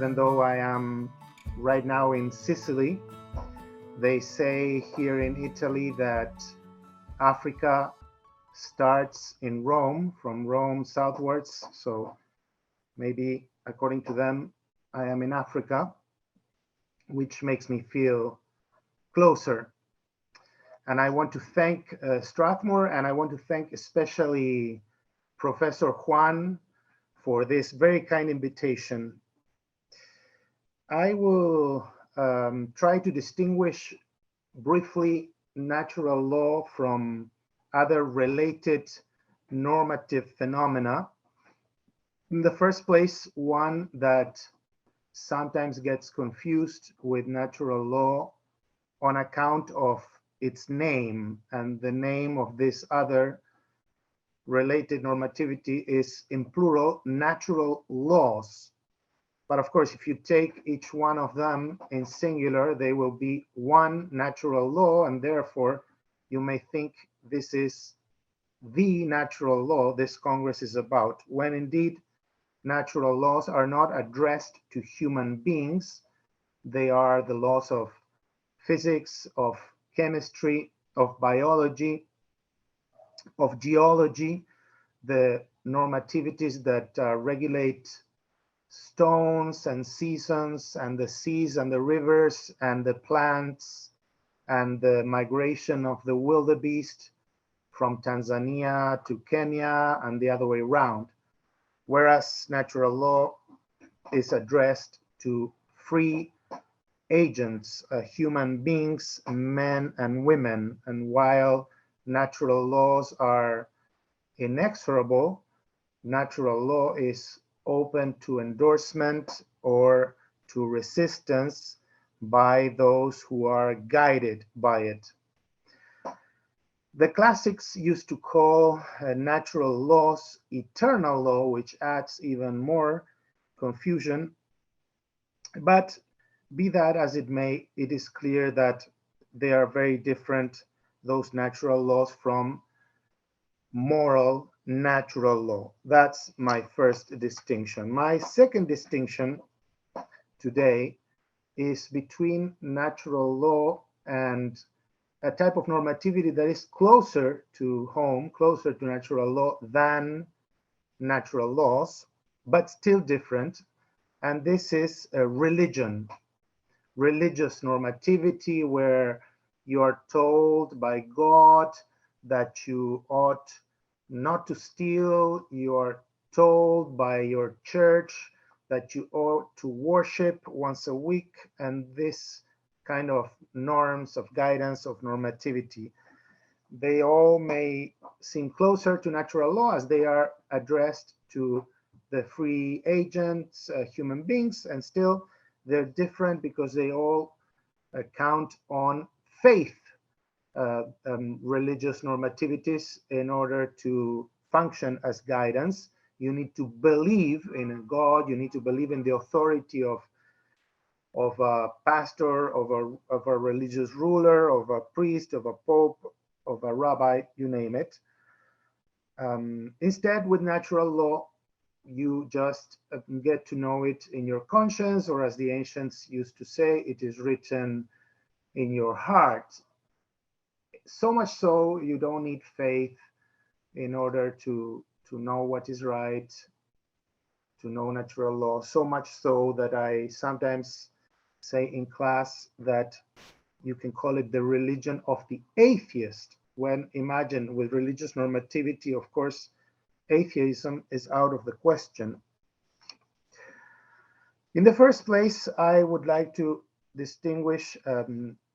even though I am right now in Sicily. They say here in Italy that Africa starts in Rome, from Rome southwards. So maybe according to them, I am in Africa, which makes me feel closer. And I want to thank Strathmore, and I want to thank especially Professor Juan for this very kind invitation. I will try to distinguish briefly natural law from other related normative phenomena. In the first place, one that sometimes gets confused with natural law on account of its name, and the name of this other related normativity is, in plural, natural laws. But of course, if you take each one of them in singular, they will be one natural law, and therefore you may think this is the natural law this Congress is about, when indeed natural laws are not addressed to human beings. They are the laws of physics, of chemistry, of biology, of geology, the normativities that regulate stones and seasons and the seas and the rivers and the plants and the migration of the wildebeest from Tanzania to Kenya and the other way around. Whereas natural law is addressed to free agents, human beings, men and women. And while natural laws are inexorable, natural law is open to endorsement or to resistance by those who are guided by it. The classics used to call natural laws eternal law, which adds even more confusion. But be that as it may, it is clear that they are very different, those natural laws, from moral natural law. That's my first distinction. My second distinction today is between natural law and a type of normativity that is closer to home, closer to natural law than natural laws, but still different. And this is a religion, religious normativity, where you are told by God that you ought not to steal. You are told by your church that you ought to worship once a week, and this kind of norms of guidance of normativity. They all may seem closer to natural law as they are addressed to the free agents, human beings, and still they're different because they all count on faith, religious normativities. In order to function as guidance, you need to believe in God, you need to believe in the authority of a pastor, of a religious ruler, of a priest, of a pope, of a rabbi, you name it. Instead, with natural law, you just get to know it in your conscience, or as the ancients used to say, it is written in your heart. So much so, you don't need faith in order to know what is right, to know natural law. So much so that I sometimes say in class that you can call it the religion of the atheist, when imagine with religious normativity, of course, atheism is out of the question. In the first place, I would like to distinguish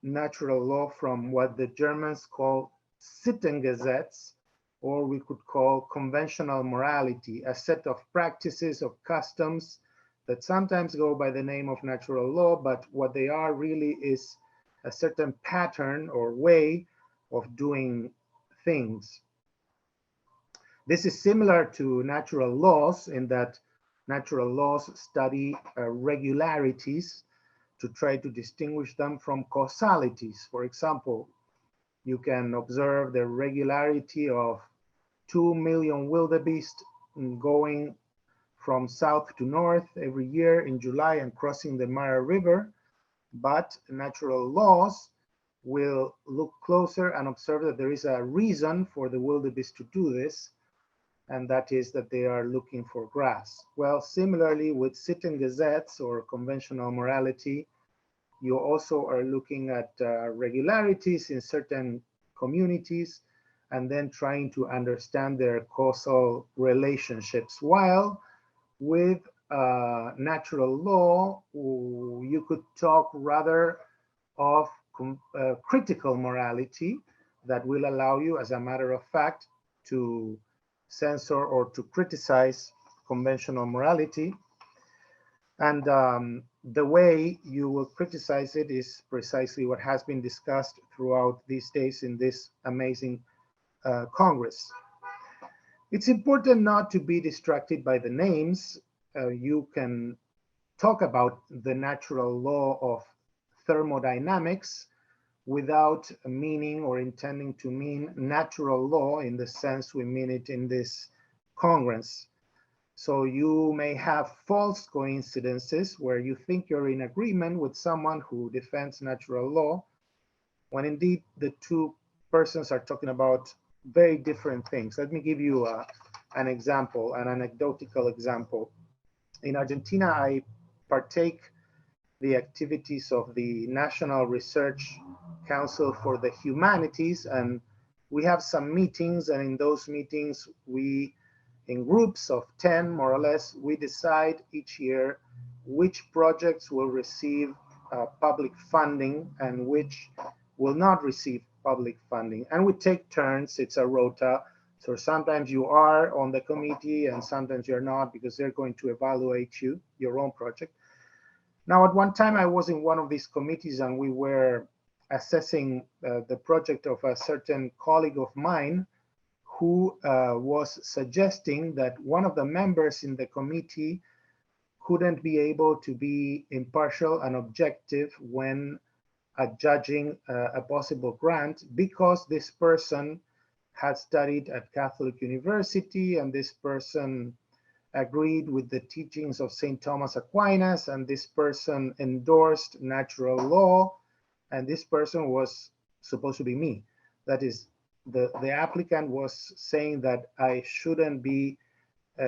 natural law from what the Germans call Sittengesetz, or we could call conventional morality, a set of practices, of customs that sometimes go by the name of natural law, but what they are really is a certain pattern or way of doing things. This is similar to natural laws in that natural laws study regularities to try to distinguish them from causalities. For example, you can observe the regularity of 2 million wildebeest going from south to north every year in July and crossing the Mara River, but natural laws will look closer and observe that there is a reason for the wildebeest to do this, and that is that they are looking for grass. Well, similarly with sit-in gazettes or conventional morality, you also are looking at regularities in certain communities and then trying to understand their causal relationships. While with natural law, you could talk rather of critical morality that will allow you, as a matter of fact, to censor or to criticize conventional morality. And the way you will criticize it is precisely what has been discussed throughout these days in this amazing Congress. It's important not to be distracted by the names. You can talk about the natural law of thermodynamics without meaning or intending to mean natural law in the sense we mean it in this Congress. So you may have false coincidences where you think you're in agreement with someone who defends natural law, when indeed the two persons are talking about very different things. Let me give you an example, an anecdotal example. In Argentina, I partake the activities of the National Research Council for the Humanities, and we have some meetings, and in those meetings, in groups of 10 more or less, we decide each year which projects will receive public funding and which will not receive public funding. And we take turns, it's a rota. So sometimes you are on the committee and sometimes you're not, because they're going to evaluate you, your own project. Now, at one time I was in one of these committees and we were assessing the project of a certain colleague of mine who was suggesting that one of the members in the committee couldn't be able to be impartial and objective when judging a possible grant, because this person had studied at Catholic University and this person agreed with the teachings of St. Thomas Aquinas, and this person endorsed natural law, and this person was supposed to be me. That is, the applicant was saying that I shouldn't be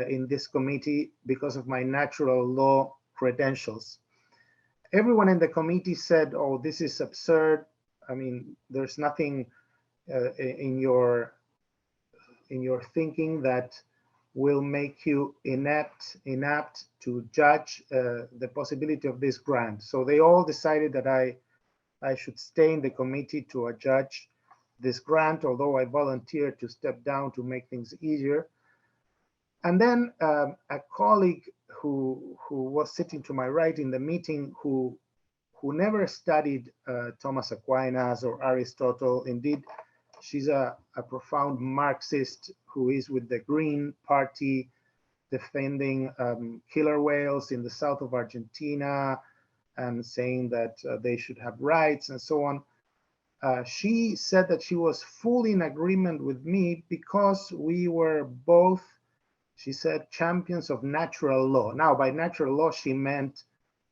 in this committee because of my natural law credentials. Everyone in the committee said, oh, this is absurd. I mean, there's nothing in your thinking that will make you inapt to judge the possibility of this grant. So they all decided that I should stay in the committee to judge this grant, although I volunteered to step down to make things easier. And then a colleague who was sitting to my right in the meeting, who never studied Thomas Aquinas or Aristotle. Indeed, she's a profound Marxist who is with the Green Party, defending killer whales in the south of Argentina and saying that they should have rights and so on. She said that she was fully in agreement with me because we were both, she said, champions of natural law. Now, by natural law, she meant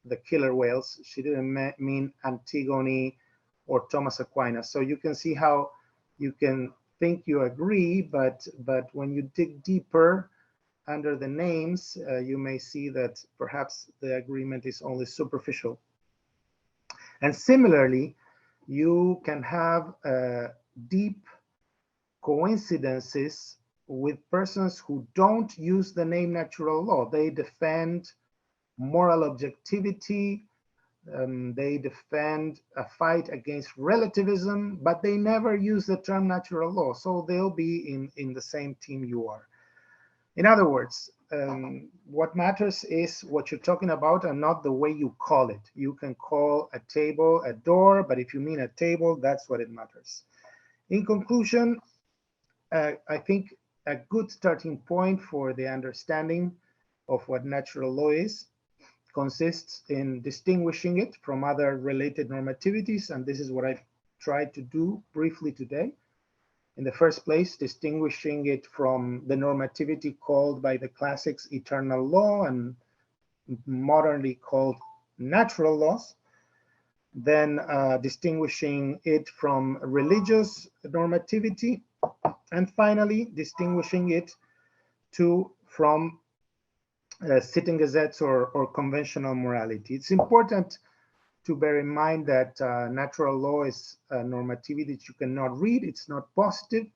the killer whales. She didn't mean Antigone or Thomas Aquinas. So you can see how you can think you agree, but when you dig deeper under the names, you may see that perhaps the agreement is only superficial. And similarly, you can have deep coincidences with persons who don't use the name natural law. They defend moral objectivity, they defend a fight against relativism, but they never use the term natural law. So they'll be in the same team you are. In other words, what matters is what you're talking about and not the way you call it. You can call a table a door, but if you mean a table, that's what it matters. In conclusion, I think a good starting point for the understanding of what natural law is consists in distinguishing it from other related normativities, and this is what I've tried to do briefly today. in the first place, distinguishing it from the normativity called by the classics eternal law and modernly called natural laws. Then distinguishing it from religious normativity, and finally distinguishing it from sitting gazettes or conventional morality. It's important to bear in mind that natural law is a normativity that you cannot read. It's not positive,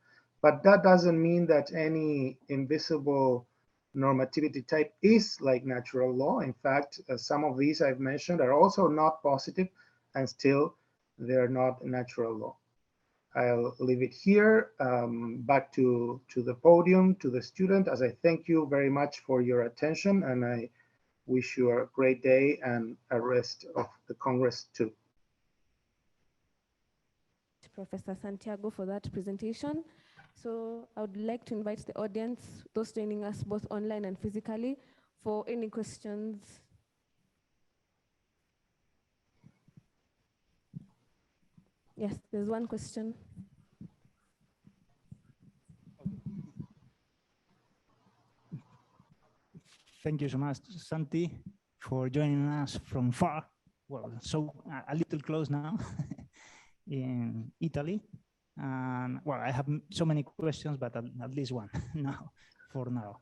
but that doesn't mean that any invisible normativity type is like natural law. In fact, some of these I've mentioned are also not positive, and still they're not natural law. I'll leave it here. Back to the podium, to the student, as I thank you very much for your attention, and I wish you a great day and a rest of the Congress too. Professor Santiago for that presentation. So I would like to invite the audience, those joining us both online and physically, for any questions. Yes, there's one question. Thank you so much, Santi, for joining us from far. Well, so a little close now in Italy. And well, I have so many questions, but at least one now, for now.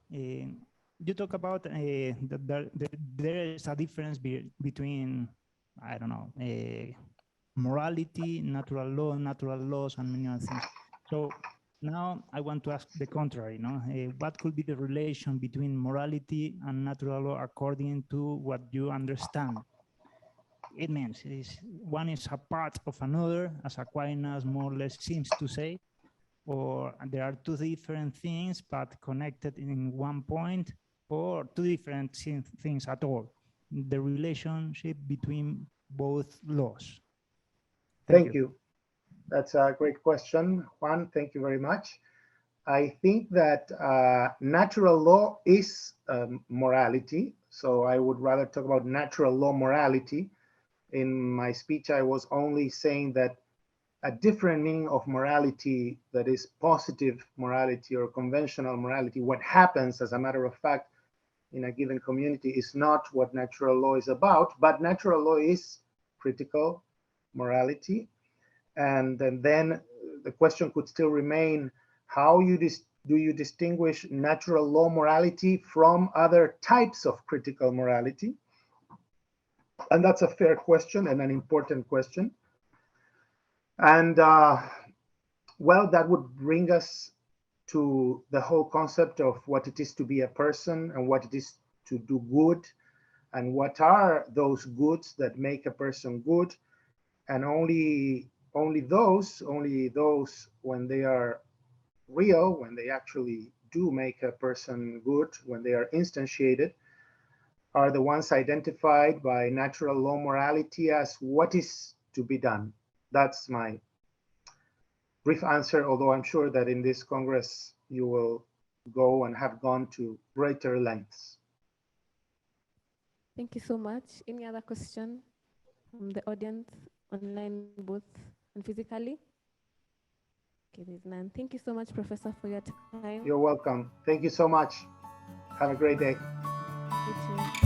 You talk about that there is a difference between, I don't know, morality, natural laws, and many other things. So now I want to ask the contrary, no? What could be the relation between morality and natural law according to what you understand? It means one is a part of another, as Aquinas more or less seems to say, or there are two different things but connected in one point, or two different things at all. The relationship between both laws. Thank you. That's a great question, Juan. Thank you very much. I think that natural law is morality. So I would rather talk about natural law morality. In my speech, I was only saying that a different meaning of morality, that is positive morality or conventional morality, what happens as a matter of fact in a given community, is not what natural law is about, but natural law is critical morality. And then the question could still remain, how do you distinguish natural law morality from other types of critical morality? And that's a fair question and an important question. And well, that would bring us to the whole concept of what it is to be a person and what it is to do good, and what are those goods that make a person good. And only those when they are real, when they actually do make a person good, when they are instantiated, are the ones identified by natural law morality as what is to be done. That's my brief answer, although I'm sure that in this Congress you will go and have gone to greater lengths. Thank you so much. Any other question from the audience, online, both and physically? Okay, there's none. Thank you so much, Professor, for your time. You're welcome. Thank you so much. Have a great day. You too.